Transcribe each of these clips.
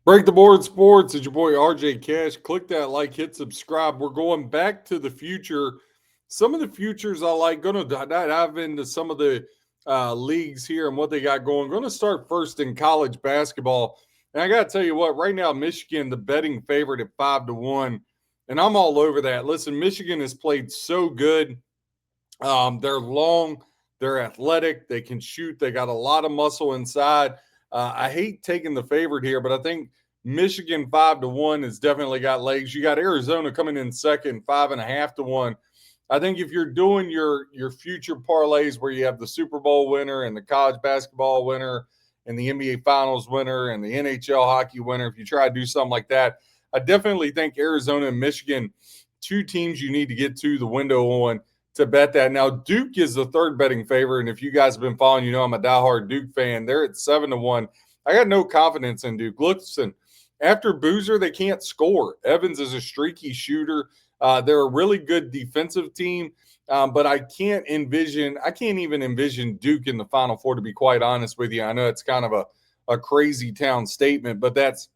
Break the board sports. It's your boy RJ Cash. Click that like, hit subscribe. We're going back to the future. Some of the futures I like. Going to dive into some of the leagues here and what they got going. Going to start first in college basketball. And I got to tell you what, right now, Michigan, the betting favorite at 5-1. And I'm all over that. Listen, Michigan has played so good. They're long, they're athletic, they can shoot, they got a lot of muscle inside. I hate taking the favorite here, but I think Michigan 5-1 has definitely got legs. You got Arizona coming in second, 5.5-1. I think if you're doing your future parlays where you have the Super Bowl winner and the college basketball winner and the NBA Finals winner and the NHL hockey winner, if you try to do something like that, I definitely think Arizona and Michigan, two teams you need to get to the window on to bet that. Now, Duke is the third betting favorite. And if you guys have been following, you know I'm a diehard Duke fan. They're at 7-1. I got no confidence in Duke. Listen, after Boozer, they can't score. Evans is a streaky shooter. They're a really good defensive team. But I can't even envision Duke in the Final Four, to be quite honest with you. I know it's kind of a crazy town statement, but that's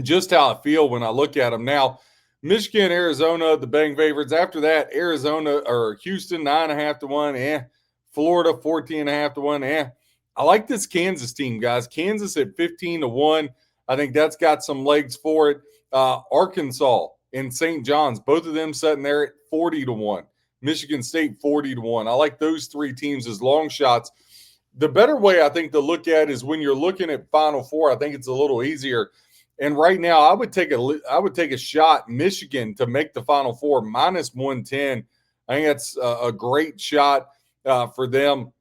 just how I feel when I look at them. Now, Michigan, Arizona, the betting favorites. After that, Arizona or Houston, 9.5-1. Florida, 14.5-1. I like this Kansas team, guys. Kansas at 15-1. I think that's got some legs for it. Arkansas and St. John's, both of them sitting there at 40-1. Michigan State, 40-1. I like those three teams as long shots. The better way I think to look at is when you're looking at Final Four. I think it's a little easier. And right now, I would take a shot Michigan to make the Final Four -110. I think that's a great shot for them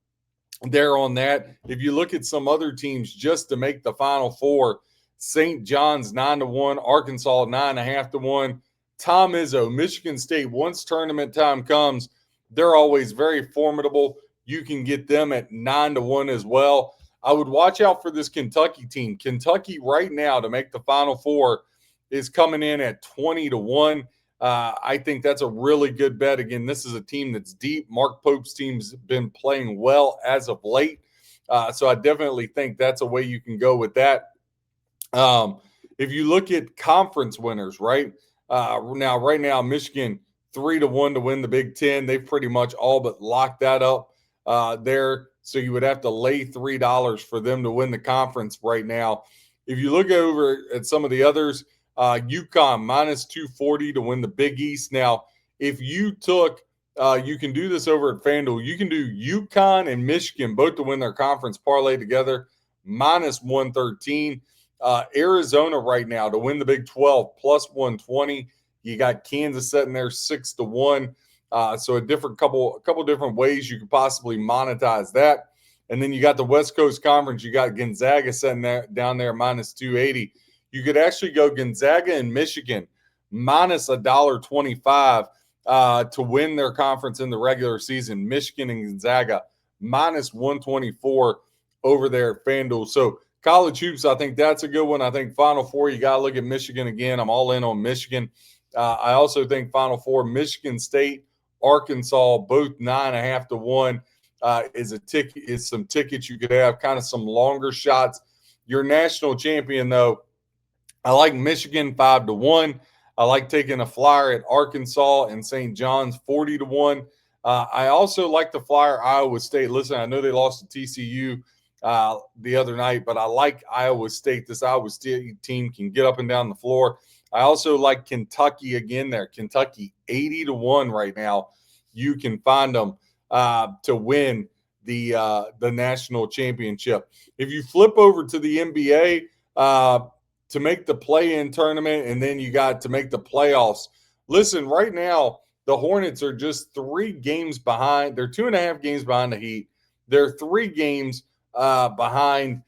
there on that. If you look at some other teams just to make the Final Four, St. John's 9-1, Arkansas 9.5-1. Tom Izzo, Michigan State. Once tournament time comes, they're always very formidable. You can get them at 9-1 as well. I would watch out for this Kentucky team. Kentucky right now to make the Final Four is coming in at 20-1. I think that's a really good bet. Again, this is a team that's deep. Mark Pope's team's been playing well as of late. So I definitely think that's a way you can go with that. If you look at conference winners, right now, Michigan 3-1 to win the Big Ten. They've pretty much all but locked that up there. So you would have to lay $3 for them to win the conference right now. If you look over at some of the others, UConn -240 to win the Big East. Now, if you took, you can do this over at FanDuel. You can do UConn and Michigan both to win their conference parlay together, -113. Arizona right now to win the Big 12, +120. You got Kansas sitting there 6-1. So a couple different ways you could possibly monetize that. And then you got the West Coast Conference. You got Gonzaga sitting there down there -280. You could actually go Gonzaga and Michigan -$1.25 to win their conference in the regular season. Michigan and Gonzaga -124 over there at FanDuel. So college hoops, I think that's a good one. I think Final Four, you got to look at Michigan again. I'm all in on Michigan. I also think Final Four, Michigan State, Arkansas, both 9.5-1 is some tickets you could have, kind of some longer shots. Your national champion, though, I like Michigan 5-1. I like taking a flyer at Arkansas and St. John's 40-1. I also like the flyer Iowa State. Listen, I know they lost to TCU the other night, but I like Iowa State. This Iowa State team can get up and down the floor. I also like Kentucky again there. Kentucky 80-1 right now. You can find them to win the national championship. If you flip over to the NBA to make the play-in tournament, and then you got to make the playoffs. Listen, right now the Hornets are just 3 games behind. They're 2.5 games behind the Heat. They're 3 games behind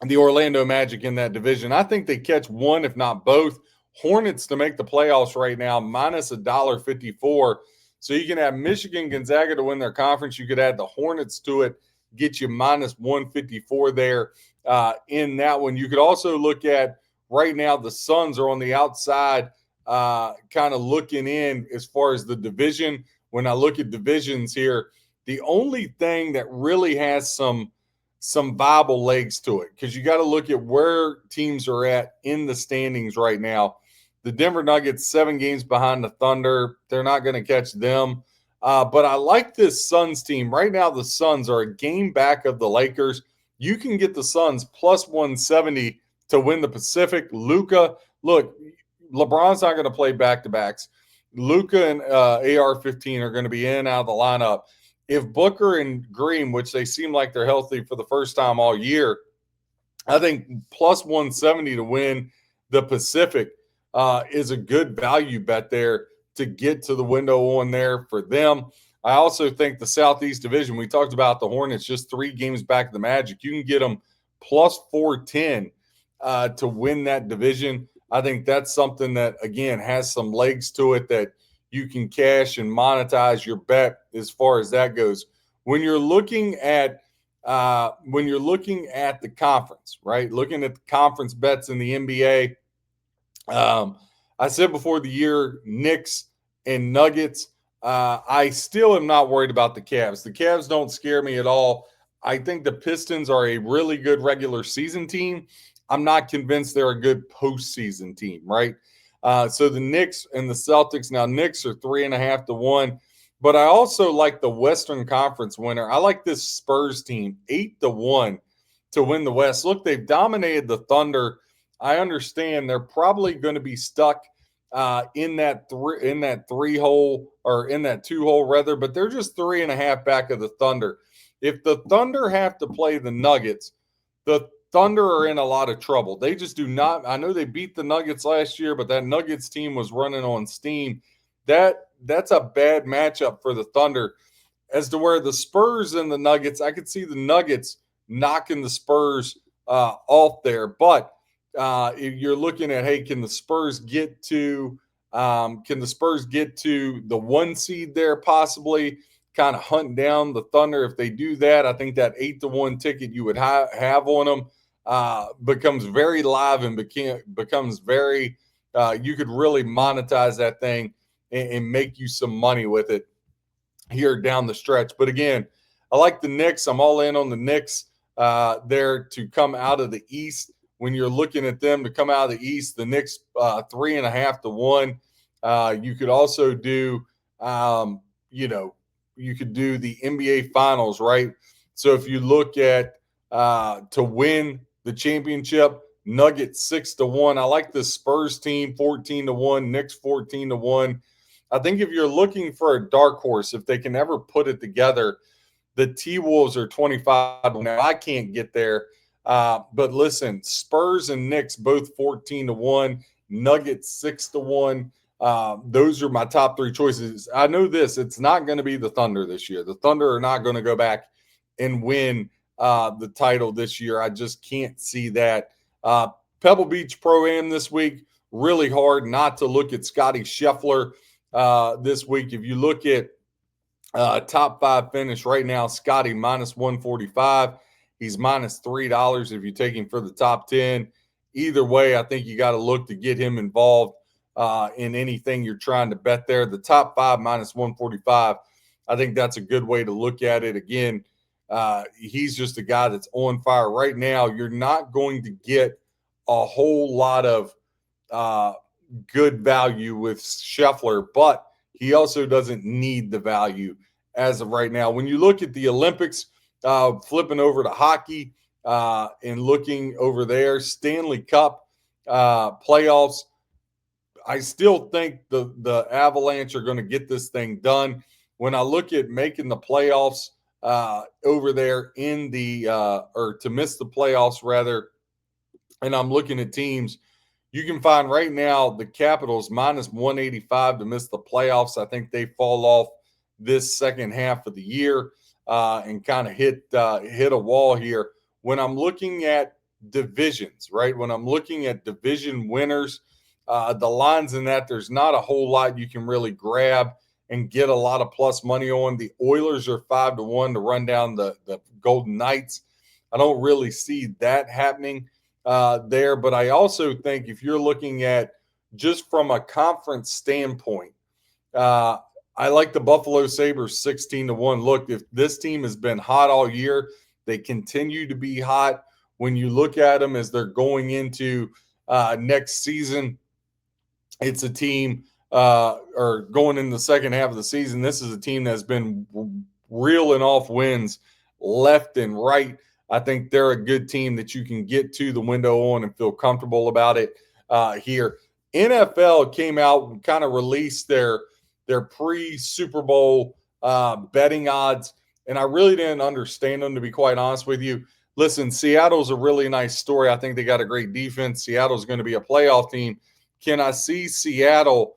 the Orlando Magic in that division. I think they catch one, if not both. Hornets to make the playoffs right now, -$1.54. So you can have Michigan, Gonzaga to win their conference. You could add the Hornets to it, get you -154 there in that one. You could also look at right now the Suns are on the outside, kind of looking in as far as the division. When I look at divisions here, the only thing that really has some some viable legs to it, because you got to look at where teams are at in the standings right now. The Denver Nuggets 7 games behind the Thunder. They're not going to catch them. But I like this Suns team. Right now, the Suns are a game back of the Lakers. You can get the Suns plus 170 to win the Pacific. Luka, look, LeBron's not going to play back-to-backs. Luka and AR-15 are going to be in and out of the lineup. If Booker and Green, which they seem like they're healthy for the first time all year, I think plus 170 to win the Pacific is a good value bet there to get to the window on there for them. I also think the Southeast Division, we talked about the Hornets, just 3 games back of the Magic. You can get them plus 410 to win that division. I think that's something that, again, has some legs to it that you can cash and monetize your bet as far as that goes. When you're looking at the conference, right? Looking at the conference bets in the NBA, I said before the year, Knicks and Nuggets. I still am not worried about the Cavs. The Cavs don't scare me at all. I think the Pistons are a really good regular season team. I'm not convinced they're a good postseason team, right? So the Knicks and the Celtics, now Knicks are 3.5 to 1. But I also like the Western Conference winner. I like this Spurs team, 8 to 1 to win the West. Look, they've dominated the Thunder. I understand they're probably going to be stuck in that 3-hole or in that 2-hole rather, but they're just 3.5 back of the Thunder. If the Thunder have to play the Nuggets, the Thunder are in a lot of trouble. They just do not. I know they beat the Nuggets last year, but that Nuggets team was running on steam. That's a bad matchup for the Thunder. As to where the Spurs and the Nuggets, I could see the Nuggets knocking the Spurs off there. But if you're looking at, hey, can the Spurs get to the 1 seed there possibly, kind of hunt down the Thunder? If they do that, I think that 8 to 1 ticket you would have on them becomes very live and becomes very you could really monetize that thing and make you some money with it here down the stretch. But again, I like the Knicks. I'm all in on the Knicks there to come out of the East. When you're looking at them to come out of the East, the Knicks 3.5 to 1. You could also do, you could do the NBA Finals, right? So if you look at to win the championship, Nuggets 6 to 1. I like the Spurs team 14 to 1, Knicks 14 to 1. I think if you're looking for a dark horse, if they can ever put it together, the T-Wolves are 25 to 1. Now, I can't get there. But listen, Spurs and Knicks both 14 to 1, Nuggets 6 to 1. Those are my top 3 choices. I know this, it's not going to be the Thunder this year. The Thunder are not going to go back and win the title this year. I just can't see that. Pebble Beach Pro-Am this week, really hard not to look at Scotty Scheffler this week. If you look at top 5 finish right now, Scotty minus 145. He's minus $3 if you take him for the top 10. Either way, I think you got to look to get him involved in anything you're trying to bet there. The top 5 minus 145, I think that's a good way to look at it. Again, he's just a guy that's on fire right now. You're not going to get a whole lot of good value with Scheffler, but he also doesn't need the value as of right now. When you look at the Olympics, flipping over to hockey and looking over there, Stanley Cup playoffs, I still think the Avalanche are going to get this thing done. When I look at making the playoffs over there in the or to miss the playoffs rather, and I'm looking at teams, you can find right now the Capitals minus 185 to miss the playoffs. I think they fall off this second half of the year and kind of hit a wall here. When I'm looking at divisions, right? When I'm looking at division winners, the lines in that, there's not a whole lot you can really grab and get a lot of plus money on. The Oilers are 5 to 1 to run down the Golden Knights. I don't really see that happening there, but I also think if you're looking at just from a conference standpoint, I like the Buffalo Sabres 16 to 1. Look, if this team has been hot all year, They continue to be hot when you look at them as they're going into next season. It's a team or going in the second half of the season. This is a team that's been reeling off wins left and right. I think they're a good team that you can get to the window on and feel comfortable about it here. NFL came out and kind of released their pre-Super Bowl betting odds, and I really didn't understand them, to be quite honest with you. Listen, Seattle's a really nice story. I think they got a great defense. Seattle's going to be a playoff team. Can I see Seattle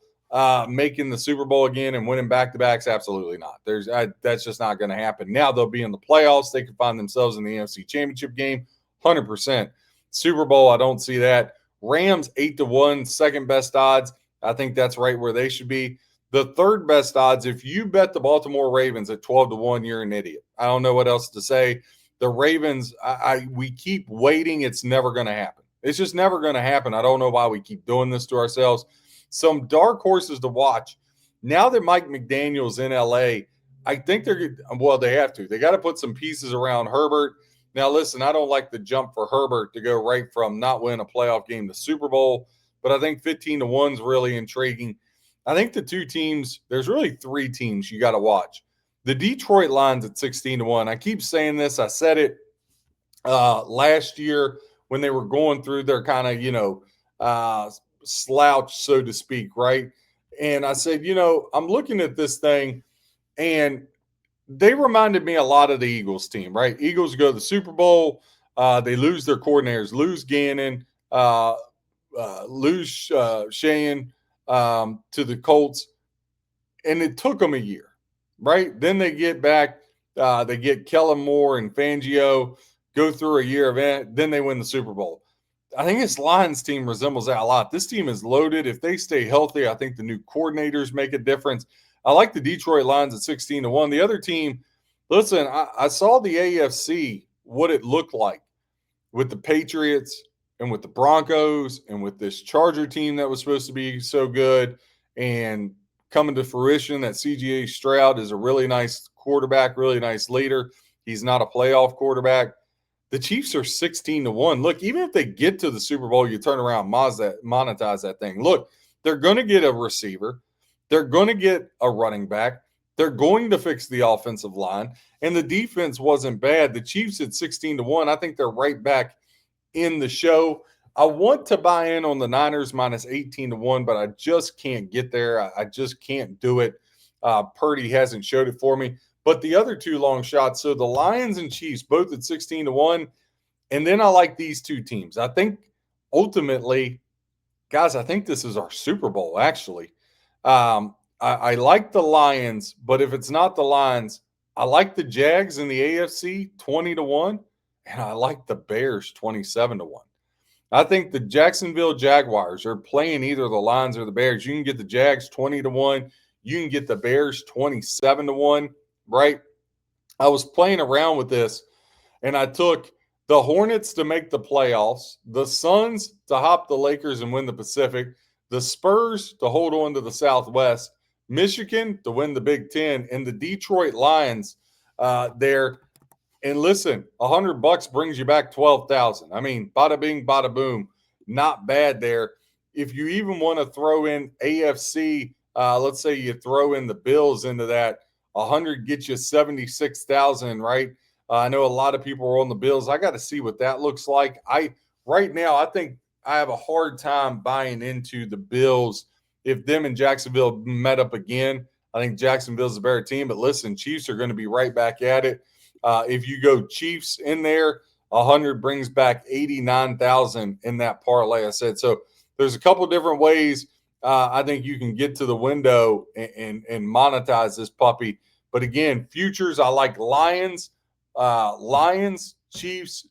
making the Super Bowl again and winning back-to-backs? Absolutely not. That's just not going to happen. Now they'll be in the playoffs. They could find themselves in the NFC Championship game, 100%. Super Bowl, I don't see that. Rams 8-1, second best odds. I think that's right where they should be. The third best odds, if you bet the Baltimore Ravens at 12-1, you're an idiot. I don't know what else to say. The Ravens, we keep waiting. It's never going to happen. It's just never going to happen. I don't know why we keep doing this to ourselves. Some dark horses to watch. Now that Mike McDaniel's in LA, I think they have to. They got to put some pieces around Herbert. Now, listen, I don't like the jump for Herbert to go right from not winning a playoff game to Super Bowl, but I think 15-1 is really intriguing. I think the two teams, there's really three teams you got to watch. The Detroit Lions at 16-1. I keep saying this. I said it last year when they were going through their kind of, slouch, so to speak, right? And I said, I'm looking at this thing, and they reminded me a lot of the Eagles team, right? Eagles go to the Super Bowl. They lose their coordinators, lose Gannon, lose Shane to the Colts. And it took them a year, right? Then they get back. They get Kellen Moore and Fangio, go through a year of it. Then they win the Super Bowl. I think this Lions team resembles that a lot. This team is loaded. If they stay healthy, I think the new coordinators make a difference. I like the Detroit Lions at 16-1. The other team, listen, I saw the AFC, what it looked like with the Patriots and with the Broncos and with this Charger team that was supposed to be so good, and coming to fruition that CJ Stroud is a really nice quarterback, really nice leader. He's not a playoff quarterback. The Chiefs are 16-1. Look, even if they get to the Super Bowl, you turn around, monetize that thing. Look, they're going to get a receiver. They're going to get a running back. They're going to fix the offensive line. And the defense wasn't bad. The Chiefs at 16-1, I think they're right back in the show. I want to buy in on the Niners minus 18-1, but I just can't get there. I just can't do it. Purdy hasn't showed it for me. But the other two long shots, so the Lions and Chiefs, both at 16-1. And then I like these two teams. I think ultimately, guys, I think this is our Super Bowl, actually. I like the Lions, but if it's not the Lions, I like the Jags in the AFC 20-1, and I like the Bears 27-1. I think the Jacksonville Jaguars are playing either the Lions or the Bears. You can get the Jags 20-1. You can get the Bears 27-1. Right? I was playing around with this, and I took the Hornets to make the playoffs, the Suns to hop the Lakers and win the Pacific, the Spurs to hold on to the Southwest, Michigan to win the Big Ten, and the Detroit Lions there. And listen, $100 brings you back 12,000. I mean, bada bing, bada boom, not bad there. If you even want to throw in AFC, let's say you throw in the Bills into that, 100 gets you 76,000, right? I know a lot of people are on the Bills. I got to see what that looks like. Right now, I think I have a hard time buying into the Bills. If them and Jacksonville met up again, I think Jacksonville's a better team. But listen, Chiefs are going to be right back at it. If you go Chiefs in there, 100 brings back 89,000 in that parlay I said. So there's a couple different ways I think you can get to the window and monetize this puppy. But again, futures, I like Lions, Chiefs,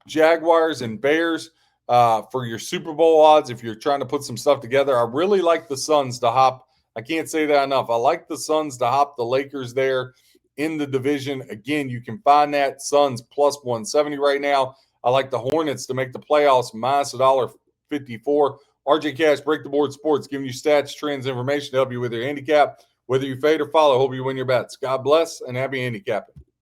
Jaguars, and Bears for your Super Bowl odds. If you're trying to put some stuff together, I really like the Suns to hop. I can't say that enough. I like the Suns to hop the Lakers there in the division. Again, you can find that Suns plus 170 right now. I like the Hornets to make the playoffs minus $1.54. RJ Cash, Break the Board Sports, giving you stats, trends, information to help you with your handicap. Whether you fade or follow, hope you win your bets. God bless and happy handicapping.